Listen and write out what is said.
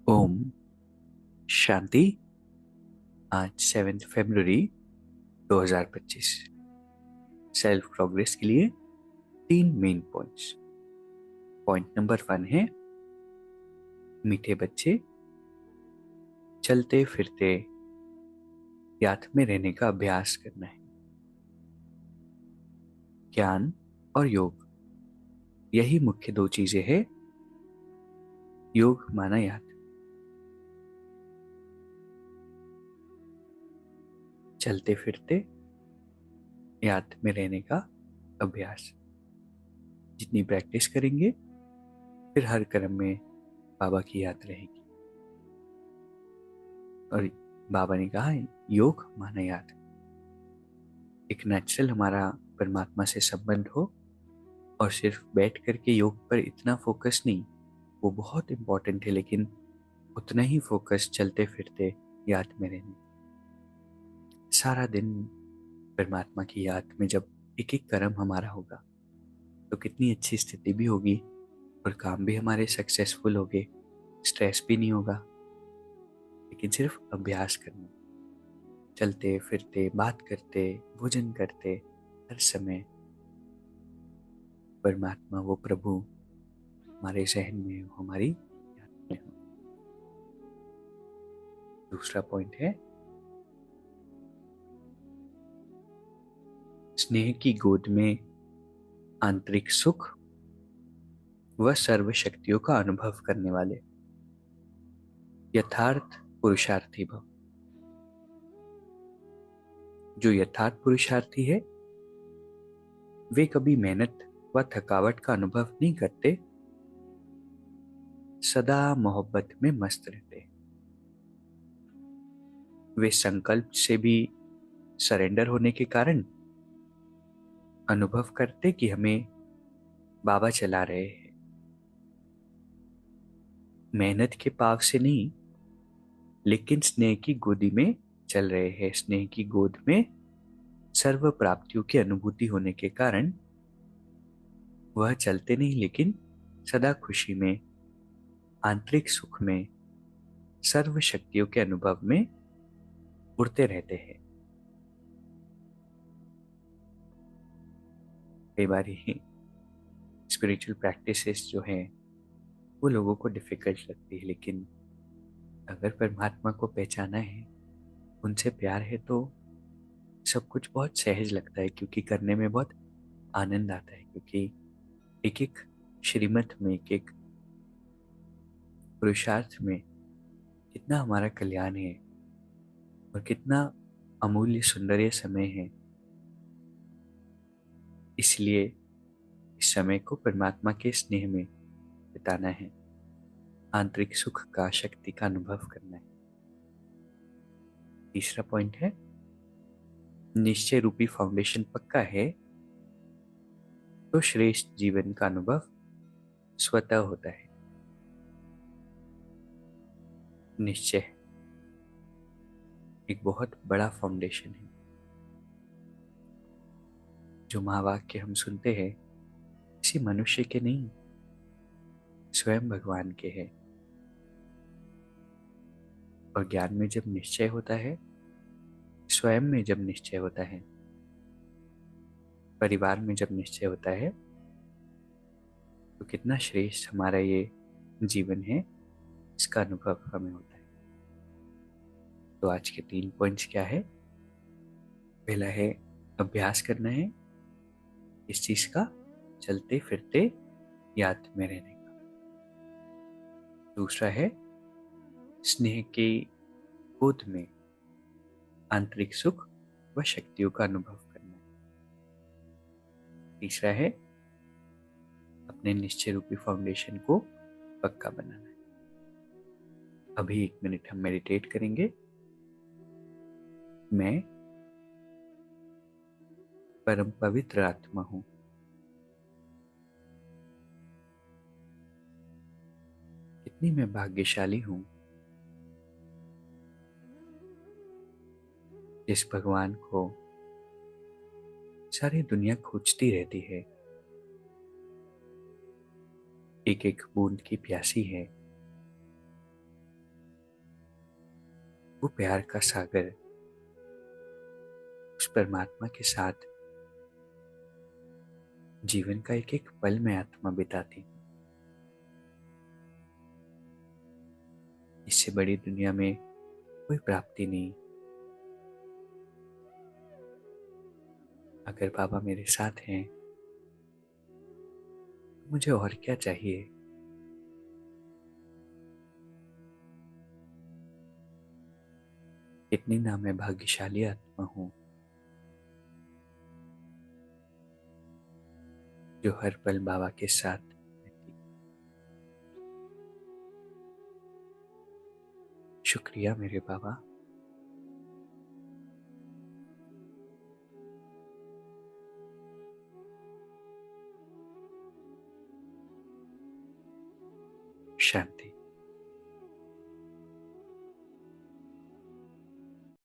ओम शांति। आज 7 फरवरी 2025। Self progress के लिए 3 मेन पॉइंट्स। पॉइंट नंबर 1 है मीठे बच्चे चलते फिरते याद में रहने का अभ्यास करना है। ज्ञान और योग, यही मुख्य दो चीजें हैं। योग माना याद। चलते फिरते याद में रहने का अभ्यास। जितनी प्रैक्टिस करेंगे फिर हर कर्म में बाबा की याद रहेगी। और बाबा ने कहा योग माना याद। एक नेचुरल हमारा परमात्मा से संबंध हो और सिर्फ बैठ करके योग पर इतना फोकस नहीं, वो बहुत इम्पोर्टेंट है, लेकिन उतना ही फोकस चलते फिरते याद में रहने। सारा दिन परमात्मा की याद में जब एक एक कर्म हमारा होगा तो कितनी अच्छी स्थिति भी होगी और काम भी हमारे सक्सेसफुल होंगे, स्ट्रेस भी नहीं होगा। लेकिन सिर्फ अभ्यास करना, चलते फिरते, बात करते, भोजन करते, हर समय परमात्मा, वो प्रभु हमारे जहन में हो, हमारी याद में हो। दूसरा पॉइंट है स्नेह की गोद में आंतरिक सुख व सर्व शक्तियों का अनुभव करने वाले यथार्थ पुरुषार्थी भव। जो यथार्थ पुरुषार्थी है वे कभी मेहनत व थकावट का अनुभव नहीं करते, सदा मोहब्बत में मस्त रहते। वे संकल्प से भी सरेंडर होने के कारण अनुभव करते कि हमें बाबा चला रहे हैं। मेहनत के पाव से नहीं, लेकिन स्नेह की गोदी में चल रहे हैं। स्नेह की गोद में सर्व प्राप्तियों की अनुभूति होने के कारण वह चलते नहीं, लेकिन सदा खुशी में, आंतरिक सुख में, सर्व शक्तियों के अनुभव में उड़ते रहते हैं। कई बार ही स्पिरिचुअल प्रैक्टिसेस जो हैं वो लोगों को डिफिकल्ट लगती है, लेकिन अगर परमात्मा को पहचाना है, उनसे प्यार है, तो सब कुछ बहुत सहज लगता है, क्योंकि करने में बहुत आनंद आता है। क्योंकि एक एक श्रीमत में, एक एक पुरुषार्थ में कितना हमारा कल्याण है और कितना अमूल्य सुंदर ये समय है। इसलिए इस समय को परमात्मा के स्नेह में बिताना है, आंतरिक सुख का, शक्ति का अनुभव करना है। तीसरा पॉइंट है निश्चय रूपी फाउंडेशन पक्का है तो श्रेष्ठ जीवन का अनुभव स्वतः होता है। निश्चय एक बहुत बड़ा फाउंडेशन है। जो महावाक्य हम सुनते हैं किसी मनुष्य के नहीं, स्वयं भगवान के हैं। और ज्ञान में जब निश्चय होता है, स्वयं में जब निश्चय होता है, परिवार में जब निश्चय होता है, तो कितना श्रेष्ठ हमारा ये जीवन है, इसका अनुभव हमें होता है। तो आज के 3 पॉइंट्स क्या है? पहला है अभ्यास करना है इस चीज का, चलते फिरते याद में रहने का। दूसरा है स्नेह के गोद में आंतरिक सुख व शक्तियों का अनुभव करना है। तीसरा है अपने निश्चय रूपी फाउंडेशन को पक्का बनाना है। अभी 1 मिनट हम मेडिटेट करेंगे। मैं परम पवित्र आत्मा हूं। कितनी मैं भाग्यशाली हूं जिस भगवान को सारी दुनिया खोजती रहती है। एक एक बूंद की प्यासी है। वो प्यार का सागर उस परमात्मा के साथ जीवन का एक एक पल में आत्मा बिताती हूँ। इससे बड़ी दुनिया में कोई प्राप्ति नहीं। अगर बाबा मेरे साथ हैं तो मुझे और क्या चाहिए। कितनी ना मैं भाग्यशाली आत्मा हूँ जो हर पल बाबा के साथ रहती। शुक्रिया मेरे बाबा। शांति।